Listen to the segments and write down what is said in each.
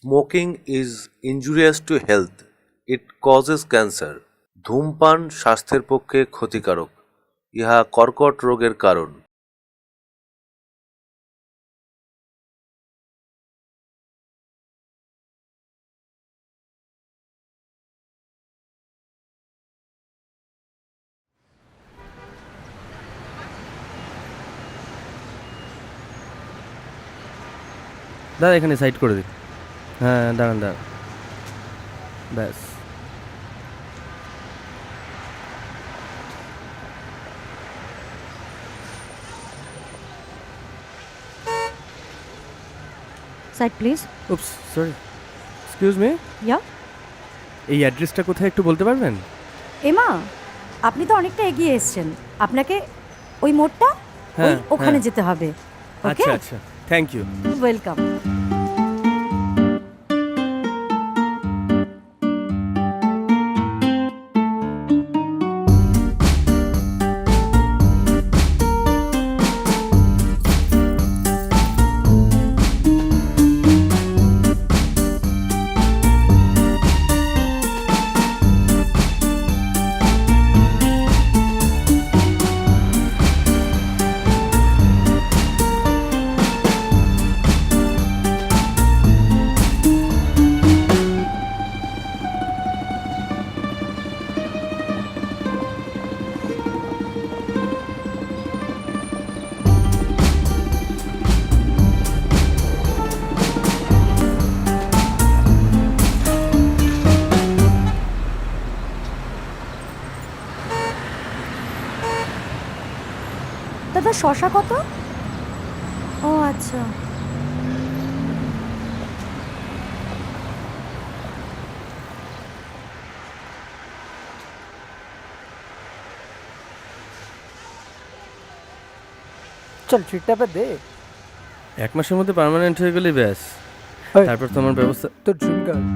Smoking is injurious to health, it causes cancer. ধূমপান স্বাস্থ্যের পক্ষে ক্ষতিকারক, ইহা কর্কট রোগের কারণ। দাদা এখানে সাইড করে দিন। হ্যাঁ দাঁড়ান দাঁড়ান, ব্যাস। Side, please. Oops, sorry, excuse me. Yeah. এই অ্যাড্রেসটা কোথায় একটু বলতে পারবেন? এমা, আপনি তো অনেকটা এগিয়ে এসেছেন। আপনাকে ওই মোড়টা হ্যাঁ, ওখানে হ্যাঁ। যেতে হবে। ওকে, আচ্ছা আচ্ছা, থ্যাংক ইউ। ওয়েলকাম। দাদা শশা কত? ও আচ্ছা, চল ট্রিটটা পে দে। 1 মাসের মধ্যে পার্মানেন্ট হয়ে গেলেই ব্যাস, তারপর তোমার ব্যবস্থা। তোর ড্রিম গার্ল।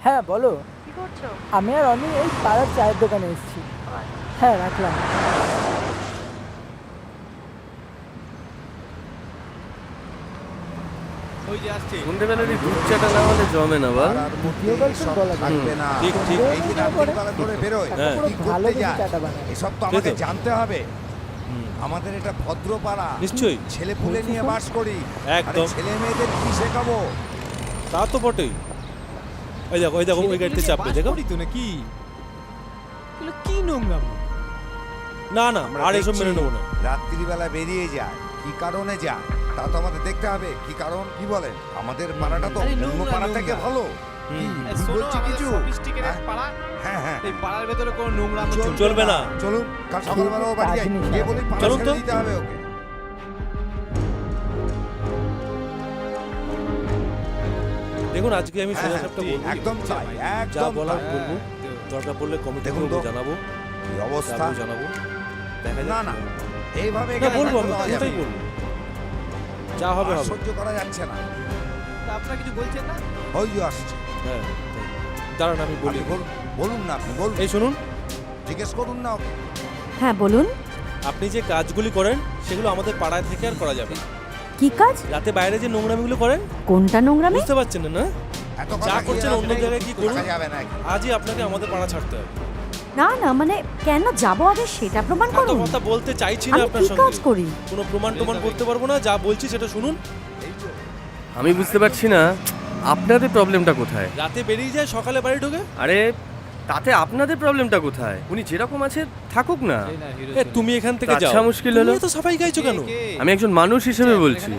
হ্যাঁ বলো। কি করছো? আমি আর অনি এই পাড়ার চায়ের দোকানে এসেছি। হ্যাঁ রাখলাম। সন্ধ্যেবেলার এই দুধ চাটা না হলে জমে না বল। দ্বিতীয় গল্প বলা যায়। থাকবে না। ঠিক, ঠিক। এই যে রাত্রিবেলা করে বেরোয়, হ্যাঁ। কি ভালো করতে করে যায়? চাটা বানায়। এসব তো আমাকে জানতে হবে। আমাদের এটা ভদ্র পাড়া, নিশ্চয়ই, ছেলে পুলে নিয়ে বাস করি। একদম। আরে ছেলে মেয়েদের কি শেখাবো? তা তো বটেই। ওই দেখো ওই দেখো ওই গাড়িতে চাপবে, দেখো। তো নাকি এগুলো কি নোংরা? না না, আমরা আর এসব দেখছি, মেনে নেবো না। রাত্রিবেলা বেরিয়ে যায়, কি কারণে যায় তা তো আমাদের দেখতে হবে। কি কারণ, কি বলেন? আমাদের পাড়াটা তো আরে অন্য নোংরা, পাড়া থেকে নোংরা। ভালো। হুম। কি ভুল বলছি কিছু? সফিস্টিকেটেড হ্যাঁ? পাড়া, হ্যাঁ হ্যাঁ, এই পাড়ার ভেতরে কোনো নোংরা চলবে না। চলুন কাল সকালবেলা ও বাড়ি যাই, কাজ নেই। গিয়ে বলি পাড়া চলুন তো। ছেড়ে দিতে হবে ওকে। দেখুন আজকে আমি হ্যাঁ, সোজা হ্যাঁ, সাপটা বলবো, একদম তাই, যা একদম বলার তাই। বলবো, দরকার পড়লে কমিটিকে দেখুন তো, জানাবো, কি অবস্থা। জানাবো, দেখা না যাক না, কি হয়। এইভাবে না এখানে বলবো, থাকতে আমি দেওয়া যাবে কথাই না। বলবো, যা হবে আর হবে। সহ্য করা যাচ্ছে না। আপনারা কিছু বলছেন না? ওই যে আসছে। হ্যাঁ, দাঁড়ান আমি বলি। আপনি বলুন না, আপনি বলুন, এই শুনুন, জিজ্ঞেস করুন না ওকে। হ্যাঁ বলুন, আপনি যে কাজগুলি করেন সেগুলো আমাদের পাড়ায় থেকে আর করা যাবে না। কি কাজ? রাতে বাইরে যে নোংরামিগুলো করেন, কোনটা নোংরামি? বুঝতে পারছেন না? এত যা কথা করছেন কি অন্য রাখলে জায়গায় কি করুন। রাখা যাবে না। আজই আপনাকে আমাদের পাড়া ছাড়তে হবে। না না, মানে কেন যাবো আগে সেটা প্রমাণ এত করুন। কথা বলতে চাইছি না আমি আপনার কি কাজ সঙ্গে, করি? কোনো প্রমাণ করতে পারবো না, যা বলছি সেটা শুনুন। আমি বুঝতে পারছি না আপনাদের প্রবলেমটা কোথায়। রাতে বেরিয়ে যায়, সকালে বাড়ি ঢোকে। আরে তাতে আপনাদের প্রবলেমটা কোথায়? উনি যেরকম আছে থাকুক না। এই না, হিরো এ চলে। তুমি এখান থেকে যাও। আচ্ছা, মুশকিল হলো। তুমি তো সাফাই গাইছো কেন? কে? আমি একজন মানুষ হিসেবে আচ্ছা, বলছি।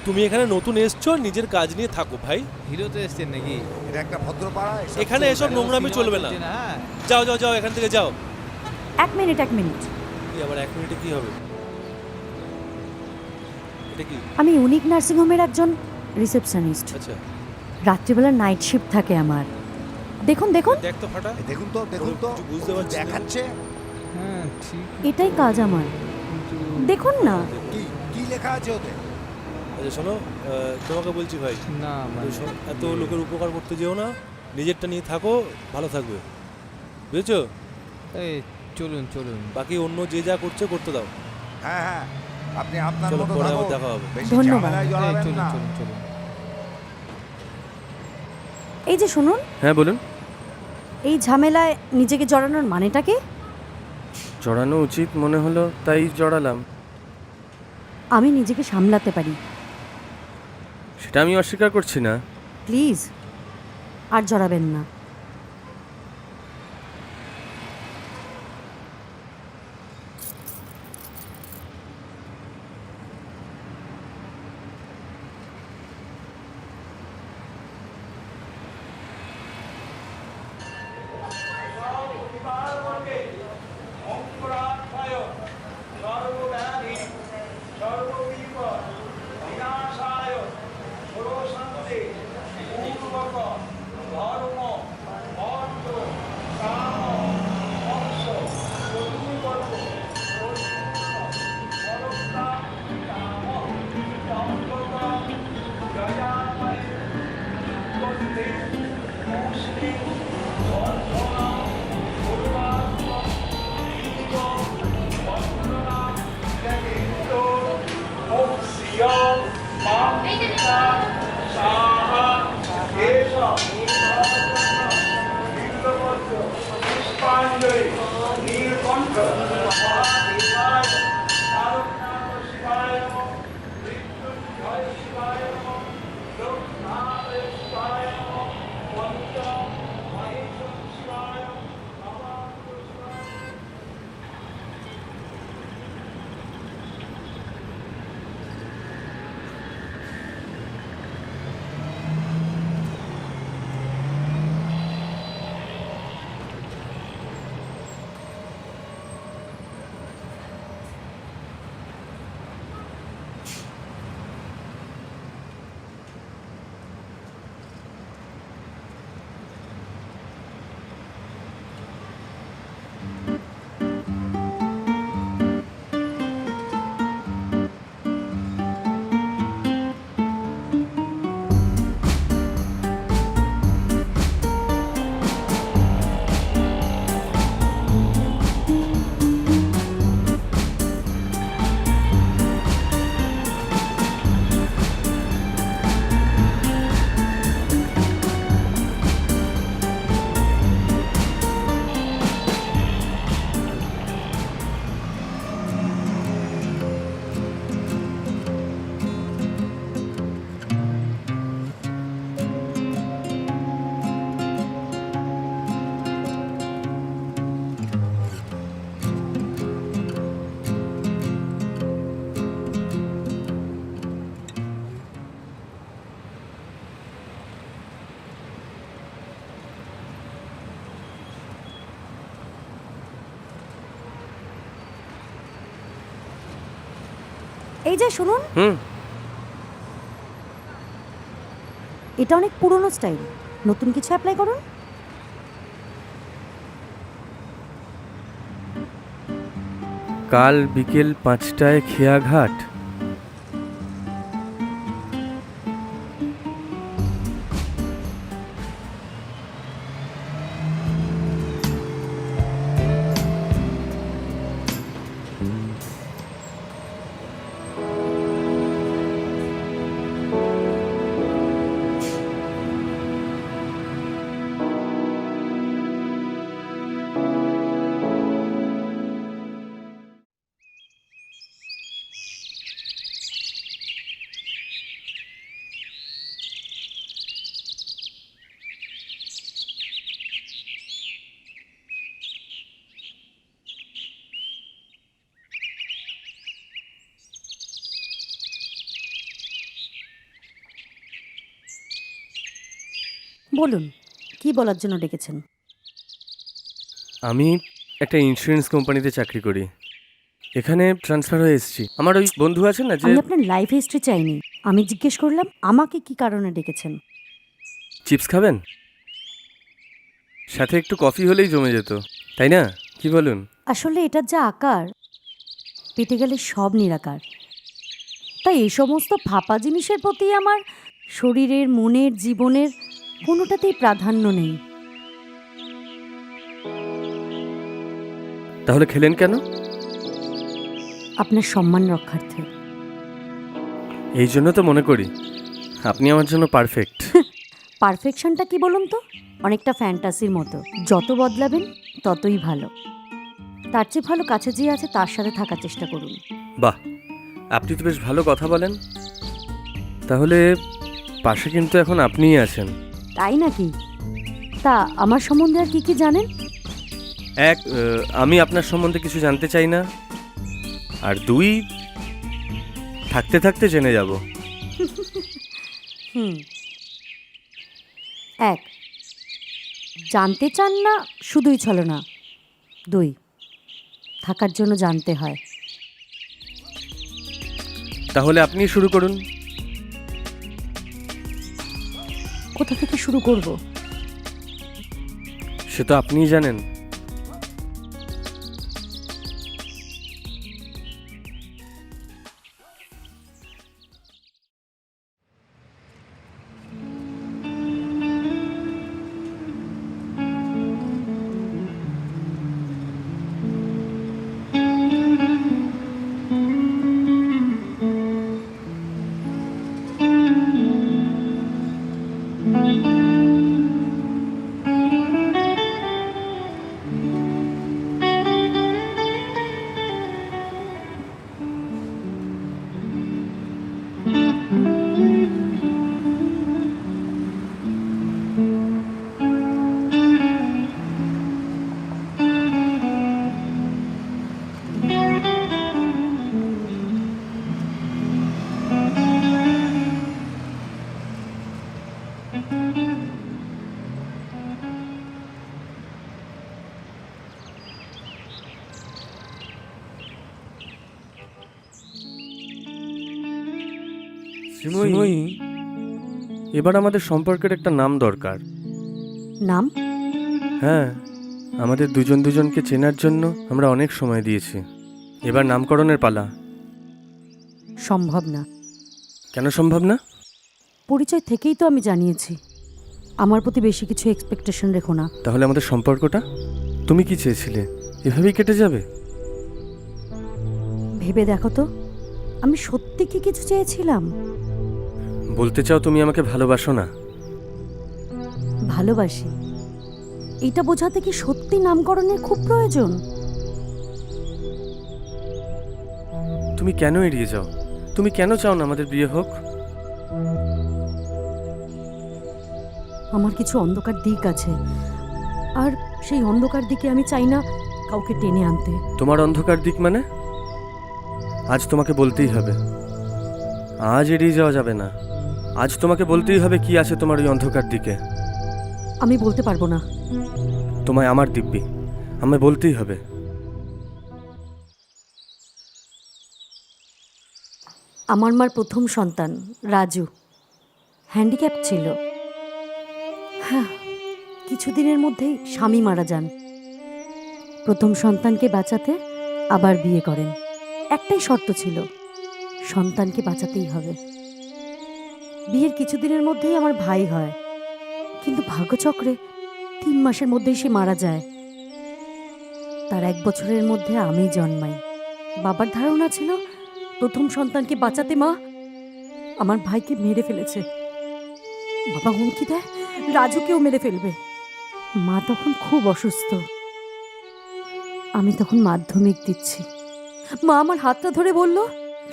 তুমি এখানে নতুন এসছো, নিজের কাজ নিয়ে থাকো ভাই। হিরো তো এসছেন নাকি? এটা একটা ভদ্র পাড়া, এখানে এসব নোংরামি চলবে না। চলছে হ্যাঁ। যাও যাও যাও, এখান থেকে যাও। এক মিনিট এক মিনিট। এই আবার 1 মিনিটে কি হবে? এটা কি? আমি ইউনিক নার্সিংহোমের একজন রিসেপশনিস্ট। আচ্ছা, রাত্রিবেলা নাইট শিফট থাকে আমার। দেখুন দেখুন, দেখ তো ফাটা। দেখুন তো দেখুন তো, কিছু বুঝতে পারছি না। দেখাচ্ছে হ্যাঁ ঠিক, এটাই কাজ আমার। কিন্তু দেখুন না। কি কি লেখা আছে ওতে? আচ্ছা শোনো, তোমাকে বলছি ভাই, না মানে এত লোকের উপকার করতে যেও না, নিজেরটা নিয়ে থাকো, ভালো থাকবে, বুঝেছো? এই চলুন চলুন। বাকি অন্য যে যা করছে করতে দাও। হ্যাঁ হ্যাঁ, আপনি আপনার চলো, মতো পরে থাকুন, আবার দেখা হবে। বেশি ধন্যবাদ। ঝামেলায় এই জড়াবেন চলুন না। চলুন চলুন। এই যে শুনুন, হ্যাঁ বলুন। এই ঝামেলায় নিজেকে জড়ানোর মানেটা কি? জড়ানো উচিত মনে হলো তাই জড়ালাম। আমি নিজেকে সামলাতে পারি। সেটা আমি অস্বীকার করছি না। প্লিজ আর জড়াবেন না। এই যে শুনুন, এটা অনেক পুরনো স্টাইল। নতুন কিছু অ্যাপ্লাই করুন। কাল বিকেল 5টায় খেয়াঘাট। বলুন, কি বলার জন্য ডেকেছেন? আমি একটা ইন্স্যুরেন্স কোম্পানিতে চাকরি করি। এখানে ট্রান্সফার হয়ে এসেছি। আমার ওই বন্ধু আছে না যে আমি আপনার লাইফ হিস্ট্রি চাইনি, আমি জিজ্ঞেস করলাম আমাকে কি কারণে ডেকেছেন। চিপস খাবেন? সাথে একটু কফি হলেই জমে যেত, তাই না? কি বলুন? আসলে এটার যা আকার, পেটে গেলে সব নিরাকার। তাই এই সমস্ত ফাঁপা জিনিসের প্রতি আমার শরীরের, মনের, জীবনের কোনোটাতেই প্রাধান্য নেই। তাহলে খেলেন কেন? আপনার সম্মান রক্ষার্থে। এই জন্য তো মনে করি আপনি আমার জন্য পারফেক্ট। পারফেকশনটা কি বলুন তো? অনেকটা ফ্যান্টাসির মতো, যত বদলাবেন ততই ভালো। তার চেয়ে ভালো কাছে যে আছে তার সাথে থাকার চেষ্টা করুন। বাহ, আপনি তো বেশ ভালো কথা বলেন। তাহলে পাশে কিন্তু এখন আপনিই আছেন। তাই নাকি? তা আমার সম্বন্ধে আর কি কি জানেন? এক, আমি আপনার সম্বন্ধে কিছু জানতে চাই না। আর দুই, থাকতে থাকতে জেনে যাব। এক, জানতে চান না শুধুই ছলনা। দুই, থাকার জন্য জানতে হয়। তাহলে আপনি শুরু করুন। কোথা থেকে শুরু করব? সে তো আপনিই জানেন। শ্রীময়ী, এবার আমাদের সম্পর্কের একটা নাম দরকার। নাম? হ্যাঁ, আমাদের দুজন দুজনকে চেনার জন্য আমরা অনেক সময় দিয়েছি। এবার নামকরণের পালা। সম্ভব না। কেন সম্ভব না? পরিচয় থেকেই তো আমি জানিয়েছি, আমার প্রতি বেশি কিছু এক্সপেকটেশন রেখো না। তাহলে আমাদের সম্পর্কটা তুমি কি চেয়েছিলে এভাবেই কেটে যাবে? ভেবে দেখো তো, আমি সত্যি কি কিছু চেয়েছিলাম? বলতে চাও তুমি আমাকে ভালোবাসো না? ভালোবাসি, এটা বোঝাতে কি সত্যি নামকরণের খুব প্রয়োজন? তুমি কেন এড়িয়ে যাও? তুমি কেন চাও না আমাদের বিয়ে হোক? আমার কিছু অন্ধকার দিক আছে, আর সেই অন্ধকার দিকে আমি চাই না কাউকে টেনে আনতে। তোমার অন্ধকার দিক মানে? আজ তোমাকে বলতেই হবে। আজ এড়িয়ে যাওয়া যাবে না। আজ তোমাকে বলতেই হবে কি আছে তোমার ওই অন্ধকার দিকে। আমি বলতে পারবো না। তোমায় আমার দিব্যি, আমায় বলতেই হবে। আমার মার প্রথম সন্তান রাজু হ্যান্ডিক্যাপ ছিল। হ্যাঁ, কিছুদিনের মধ্যেই স্বামী মারা যান। প্রথম সন্তানকে বাঁচাতে আবার বিয়ে করেন। একটাই শর্ত ছিল, সন্তানকে বাঁচাতেই হবে। বিয়ের কিছুদিনের মধ্যেই আমার ভাই হয়, কিন্তু ভাগ্যচক্রে 3 মাসের মধ্যেই সে মারা যায়। তার 1 বছরের মধ্যে আমি জন্মাই। বাবার ধারণা ছিল প্রথম সন্তানকে বাঁচাতে মা আমার ভাইকে মেরে ফেলেছে। বাবা হুমকি দেয় রাজুকেও মেরে ফেলবে। মা তখন খুব অসুস্থ। আমি তখন মাধ্যমিক দিচ্ছি। মা আমার হাতটা ধরে বলল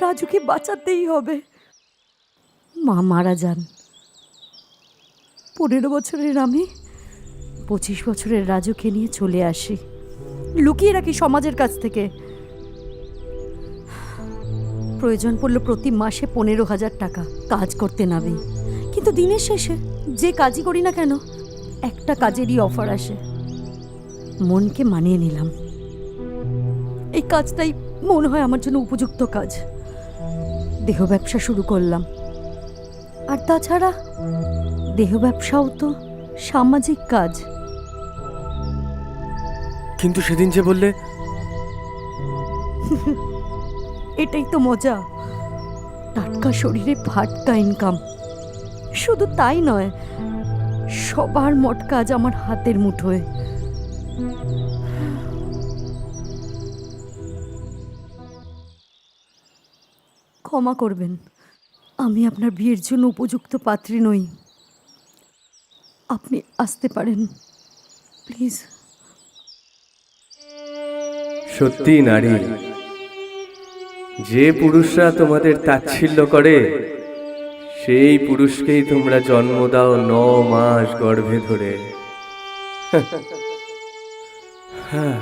রাজুকে বাঁচাতেই হবে। মা মারা যান। 15 বছরের আমি 25 বছরের রাজুকে নিয়ে চলে আসি, লুকিয়ে রাখি সমাজের কাছ থেকে। প্রয়োজন পড়ল প্রতি মাসে 15,000 টাকা কাজ করতে নামি, কিন্তু দিনের শেষে যে কাজই করি না কেন একটা কাজেরই অফার আসে। মনকে মানিয়ে নিলাম, এই কাজটাই মনে হয় আমার জন্য উপযুক্ত কাজ। দেহ ব্যবসা শুরু করলাম। আর তাছাড়া দেহ ব্যবসাও তো সামাজিক কাজ। কিন্তু সেদিন যে বললে এটাই তো মজা, টাটকা শরীরে ফাটকা ইনকাম। শুধু তাই নয়, সবার মোট কাজ আমার হাতের মুঠোয়। ক্ষমা করবেন, আমি আপনার বিয়ের জন্য উপযুক্ত পাত্রী নই। আপনি আসতে পারেন প্লিজ। সত্যি নারী, যে পুরুষরা তোমাদের তাচ্ছিল্য করে সেই পুরুষকেই তোমরা জন্ম দাও 9 মাস গর্ভে ধরে। হ্যাঁ,